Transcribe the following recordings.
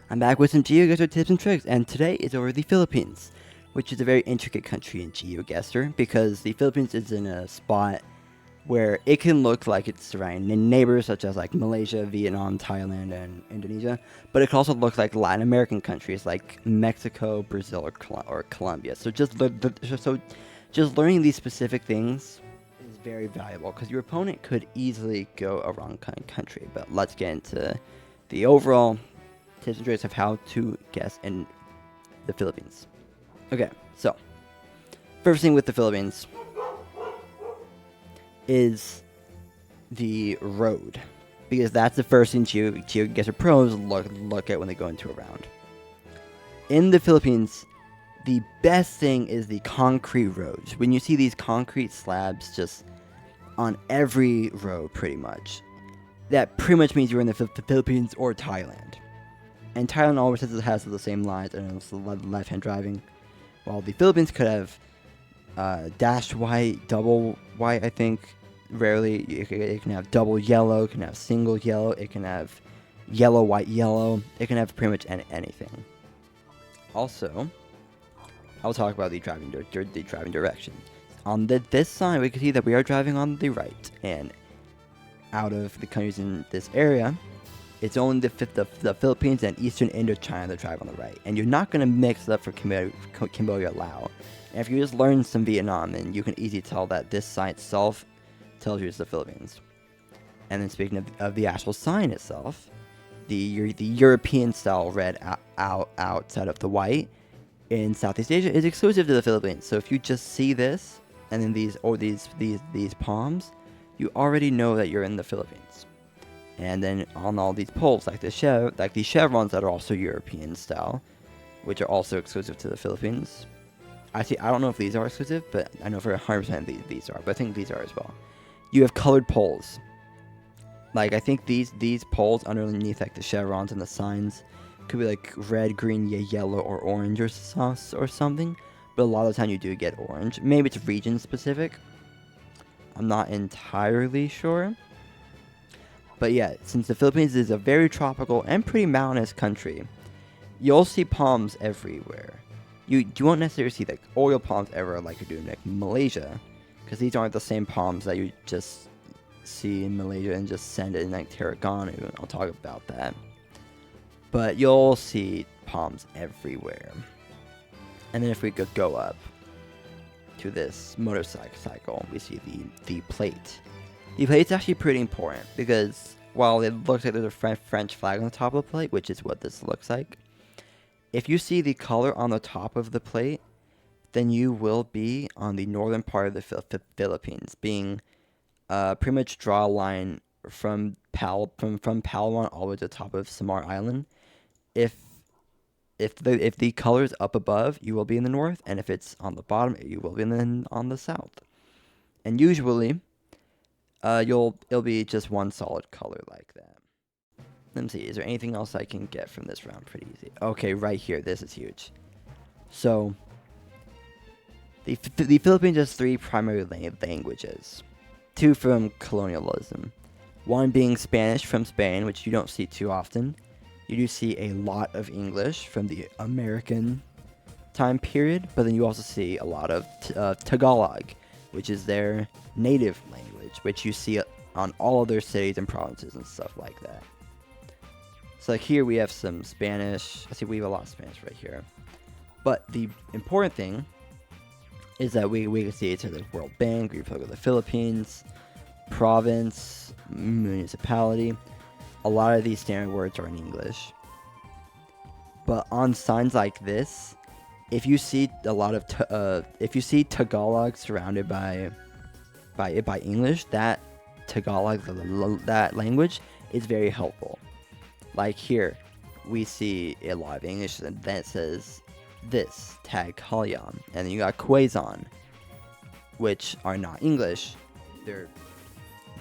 I'm back with some GeoGuessr tips and tricks, and today is over the Philippines, which is a very intricate country in GeoGuessr because the Philippines is in a spot where it can look like it's surrounding neighbors such as like Malaysia, Vietnam, Thailand, and Indonesia, but it can also look like Latin American countries like Mexico, Brazil, or Colombia. So just learning these specific things is very valuable because your opponent could easily go a wrong country. But let's get into the overall tips and tricks of how to guess in the Philippines. Okay, so first thing with the Philippines is the road, because that's the first thing GeoGuessr pros look at when they go into a round. In the Philippines, the best thing is the concrete roads. When you see these concrete slabs just on every road, pretty much, that pretty much means you're in the Philippines or Thailand. And Thailand always has the same lines, and it's left-hand driving, while the Philippines could have dashed white, double white, I think. Rarely, it can have double yellow, it can have single yellow, it can have yellow, white, yellow. It can have pretty much anything. Also, I'll talk about the driving direction. On this sign, we can see that we are driving on the right, and out of the countries in this area, it's only the Philippines and Eastern Indochina that drive on the right. And you're not going to mix it up for Cambodia, Laos. And if you just learn some Vietnam, then you can easily tell that this sign itself tells you it's the Philippines. And then speaking of the actual sign itself, the European style red outside of the white in Southeast Asia is exclusive to the Philippines. So if you just see this and then these palms, you already know that you're in the Philippines. And then on all these poles, like these chevrons that are also European style, which are also exclusive to the Philippines. Actually, I don't know if these are exclusive, but I know for 100% these are. But I think these are as well. You have colored poles. Like, I think these poles underneath, like, the chevrons and the signs could be, like, red, green, yellow, or orange or something. But a lot of the time you do get orange. Maybe it's region-specific. I'm not entirely sure. But yeah, since the Philippines is a very tropical and pretty mountainous country, you'll see palms everywhere. You won't necessarily see, like, oil palms ever like you do in, like, Malaysia. Because these aren't the same palms that you just see in Malaysia and just send it in, like, Terengganu. I'll talk about that. But you'll see palms everywhere. And then if we could go up to this motorcycle, we see the plate. The plate's actually pretty important because while it looks like there's a French flag on the top of the plate, which is what this looks like, if you see the color on the top of the plate, then you will be on the northern part of the Philippines, being pretty much draw a line from Palawan all the way to the top of Samar Island. If the color is up above, you will be in the north, and if it's on the bottom, you will be on the south. And usually, it'll be just one solid color like that. Let me see, is there anything else I can get from this round? Pretty easy. Okay, right here, this is huge. So, the Philippines has three primary languages. Two from colonialism. One being Spanish from Spain, which you don't see too often. You do see a lot of English from the American time period, but then you also see a lot of Tagalog, which is their native language, which you see on all of their cities and provinces and stuff like that. So like here we have some Spanish. I see we have a lot of Spanish right here. But the important thing is that we can see it's the World Bank, Republic of the Philippines, province, municipality. A lot of these standard words are in English. But on signs like this, if you see a lot of if you see Tagalog surrounded by English, that Tagalog, that language, is very helpful. Like here, we see a lot of English, and then it says this, tag Kalyan, and then you got Quezon, which are not English.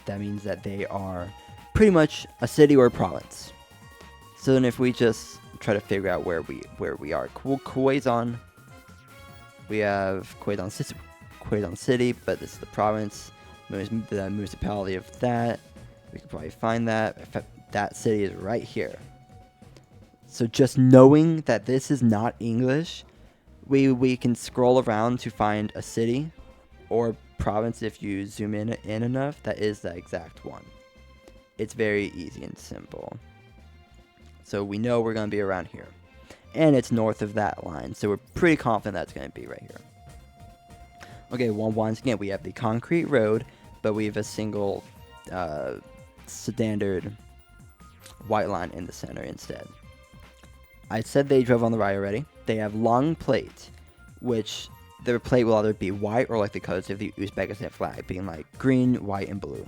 That means that they are pretty much a city or a province. So then if we just try to figure out where we are, Quezon, we have Quezon City, but this is the province, the municipality of that. We could probably find that. In fact, that city is right here. So just knowing that this is not English, we can scroll around to find a city or province if you zoom in enough that is the exact one. It's very easy and simple. So we know we're going to be around here. And it's north of that line, so we're pretty confident that's going to be right here. Okay, well, once again, we have the concrete road, but we have a single standard white line in the center instead. I said they drove on the right already. They have long plates, which their plate will either be white or like the colors of the Uzbekistan flag, being like green, white, and blue.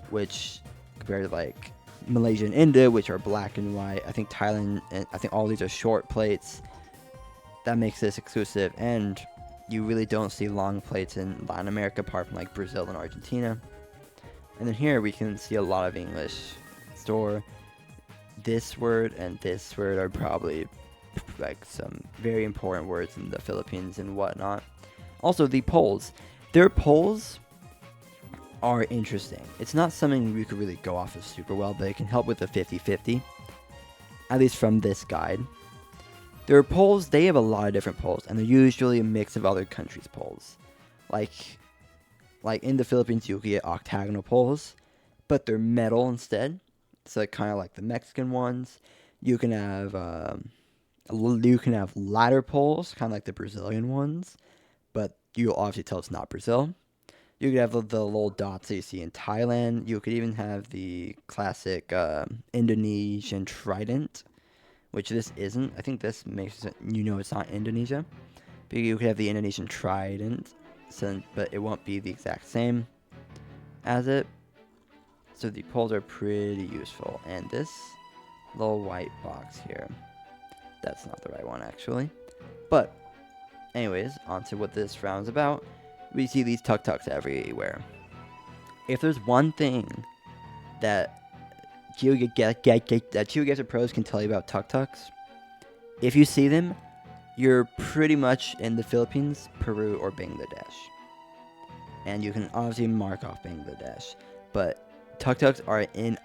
Which, compared to like Malaysia and India, which are black and white, I think Thailand, and I think all these are short plates. That makes this exclusive, and you really don't see long plates in Latin America apart from like Brazil and Argentina. And then here we can see a lot of English store. This word and this word are probably like some very important words in the Philippines and whatnot. Also, the polls. Their polls are interesting. It's not something we could really go off of super well, but it can help with the 50-50, at least from this guide. Their polls, they have a lot of different polls, and they're usually a mix of other countries' polls. Like in the Philippines, you can get octagonal polls, but they're metal instead. So kind of like the Mexican ones. You can have ladder poles, kind of like the Brazilian ones, but you'll obviously tell it's not Brazil. You could have the little dots that you see in Thailand. You could even have the classic Indonesian trident, which this isn't. I think this makes it, it's not Indonesia. But you could have the Indonesian trident, but it won't be the exact same as it. So the poles are pretty useful. And this little white box here, that's not the right one actually. But anyways, on to what this round's about. We see these tuk-tuks everywhere. If there's one thing that GeoGuessr pros can tell you about tuk-tuks, if you see them, you're pretty much in the Philippines, Peru, or Bangladesh. And you can obviously mark off Bangladesh, but tuk-tuks are in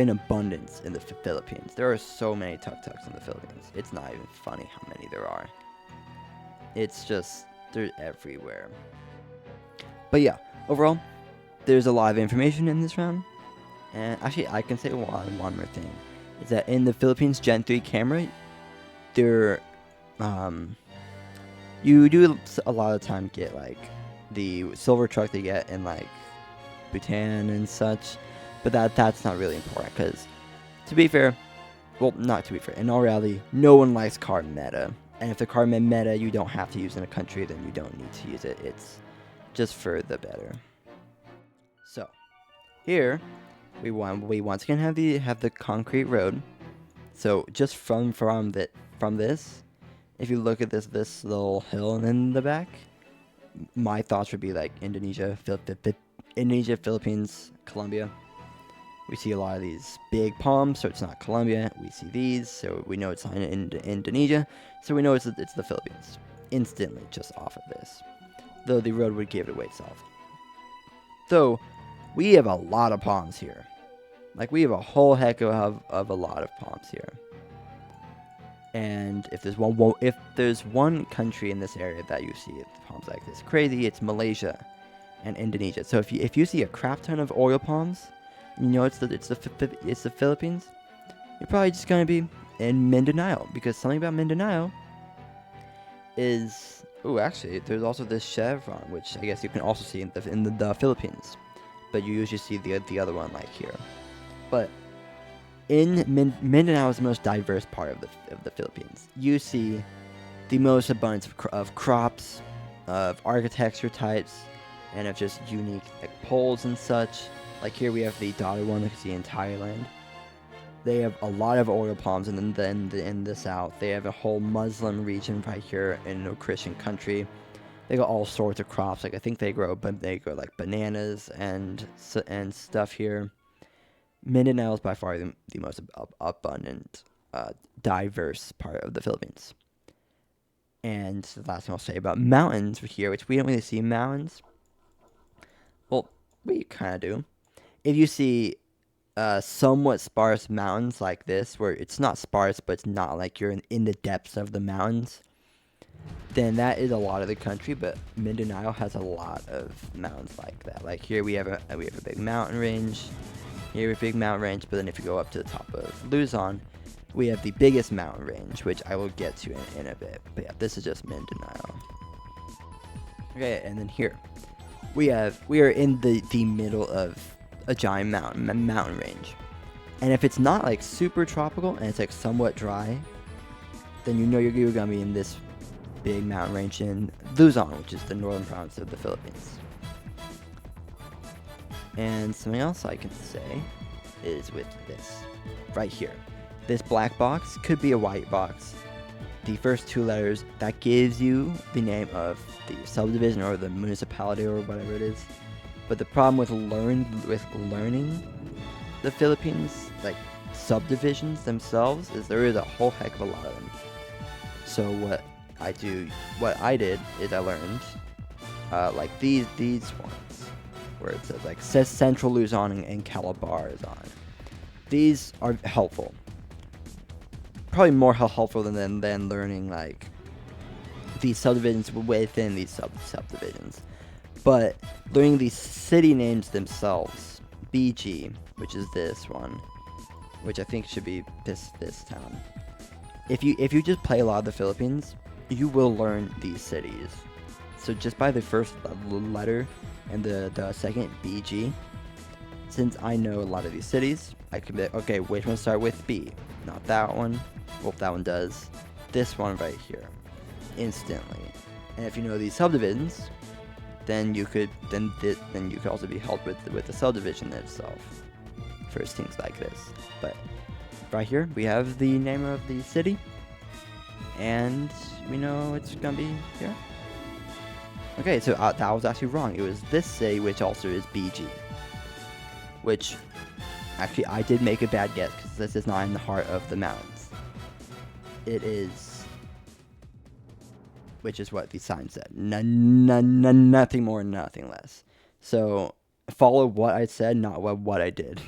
abundance in the Philippines. There are so many tuk-tuks in the Philippines. It's not even funny how many there are. It's just, they're everywhere. But yeah, overall, there's a lot of information in this round. And actually, I can say one more thing. Is that in the Philippines Gen 3 camera, there, you do a lot of time get like the silver truck they get in like Bhutan and such, but that's not really important because, to be fair, well, not to be fair, in all reality, no one likes card meta, and if the card meta you don't have to use in a country, then you don't need to use it. It's just for the better. So here we once again have the concrete road. So just from this, if you look at this little hill in the back, my thoughts would be like Indonesia, Philippines, Colombia. We see a lot of these big palms, so it's not Colombia. We see these, so we know it's not in Indonesia. So we know it's the Philippines instantly just off of this. Though the road would give it away itself. So we have a lot of palms here. Like we have a whole heck of a lot of palms here. And if there's one country in this area that you see palms like this crazy, it's Malaysia and Indonesia. So if you see a crap ton of oil palms, it's the Philippines, you're probably just gonna be in Mindanao, because something about Mindanao is actually there's also this chevron, which I guess you can also see in the Philippines, but you usually see the other one like here. But in Mindanao is the most diverse part of the Philippines. You see the most abundance of crops, of architecture types, and of just unique like poles and such. Like here we have the dotted one that you can see in Thailand. They have a lot of oil palms, and then in the south they have a whole Muslim region right here in a Christian country. They got all sorts of crops. Like I think they grow like bananas and stuff here. Mindanao is by far the most abundant, diverse part of the Philippines. And the last thing I'll say about mountains here, which we don't really see mountains. Well, we kind of do. If you see somewhat sparse mountains like this, where it's not sparse, but it's not like you're in the depths of the mountains, then that is a lot of the country. But Mindanao has a lot of mountains like that. Like here we have a big mountain range. Here we have a big mountain range, but then if you go up to the top of Luzon, we have the biggest mountain range, which I will get to in a bit. But yeah, this is just Mindanao. Okay, and then here we are in the middle of a giant mountain range. And if it's not like super tropical and it's like somewhat dry, then you know you're gonna be in this big mountain range in Luzon, which is the northern province of the Philippines. And something else I can say is with this right here. This black box could be a white box. The first two letters, that gives you the name of the subdivision or the municipality or whatever it is. But the problem with learning the Philippines, like subdivisions themselves, is there is a whole heck of a lot of them. So what I did is I learned like these ones, where it says Central Luzon and Calabar is on it. These are helpful. Probably more helpful than learning like these subdivisions within these subdivisions. But learning these city names themselves, BG, which is this one, which I think should be this town. If you just play a lot of the Philippines, you will learn these cities. So just by the first letter and the second, BG, since I know a lot of these cities, I can be like, okay, which one start with B? Not that one. Well, that one does. This one right here, instantly. And if you know these subdivisions, then you could also be helped with the subdivision itself for things like this. But right here we have the name of the city, and we know it's gonna be here. Okay, so that was actually wrong. It was this city, which also is BG. Which actually I did make a bad guess because this is not in the heart of the mountains. It is, which is what the sign said. Nothing more, nothing less. So follow what I said, not what I did.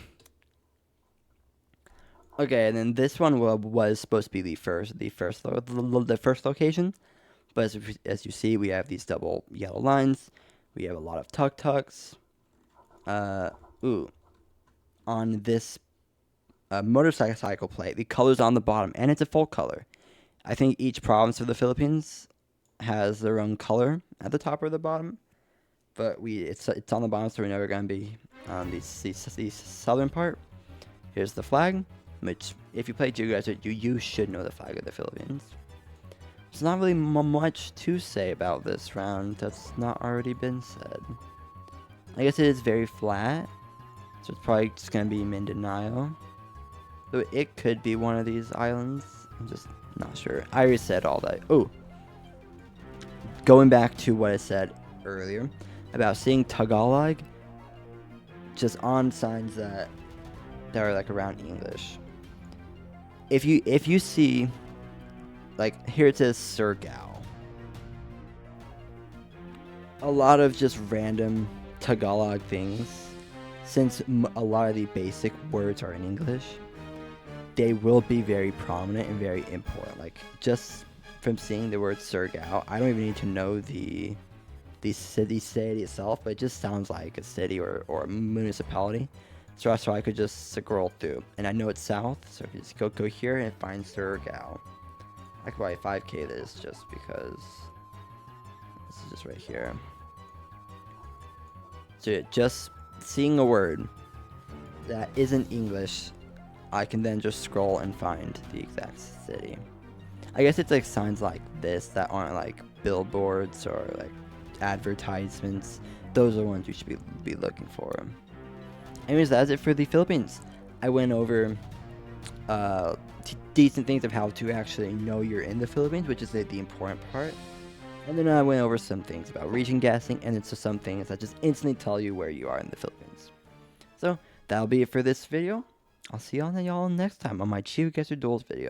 Okay, and then this one was supposed to be the first location, but as you see, we have these double yellow lines. We have a lot of tuk-tuks. On this motorcycle plate, the color's on the bottom, and it's a full color. I think each province of the Philippines has their own color at the top or the bottom, but it's on the bottom, so we're never gonna be on the southern part. Here's the flag, which if you play GeoGuessr, you should know the flag of the Philippines. There's not really much to say about this round that's not already been said. I guess it is very flat, so it's probably just gonna be Mindanao. So it could be one of these islands. I'm just not sure. I already said all that. Oh, going back to what I said earlier about seeing Tagalog just on signs that are like around English. If you see, like here it says Surigao. A lot of just random Tagalog things. Since a lot of the basic words are in English, they will be very prominent and very important. Like just from seeing the word Surigao, I don't even need to know the city itself, but it just sounds like a city or a municipality. So I could just scroll through, and I know it's south, so if you just go here and find Surigao. I could probably 5K this just because this is just right here. So just seeing a word that isn't English, I can then just scroll and find the exact city. I guess it's like signs like this that aren't like billboards or like advertisements. Those are the ones you should be looking for. Anyways, that's it for the Philippines. I went over decent things of how to actually know you're in the Philippines, which is the important part. And then I went over some things about region guessing, and then some things that just instantly tell you where you are in the Philippines. So that'll be it for this video. I'll see y'all next time on my GeoGuessr Duels video.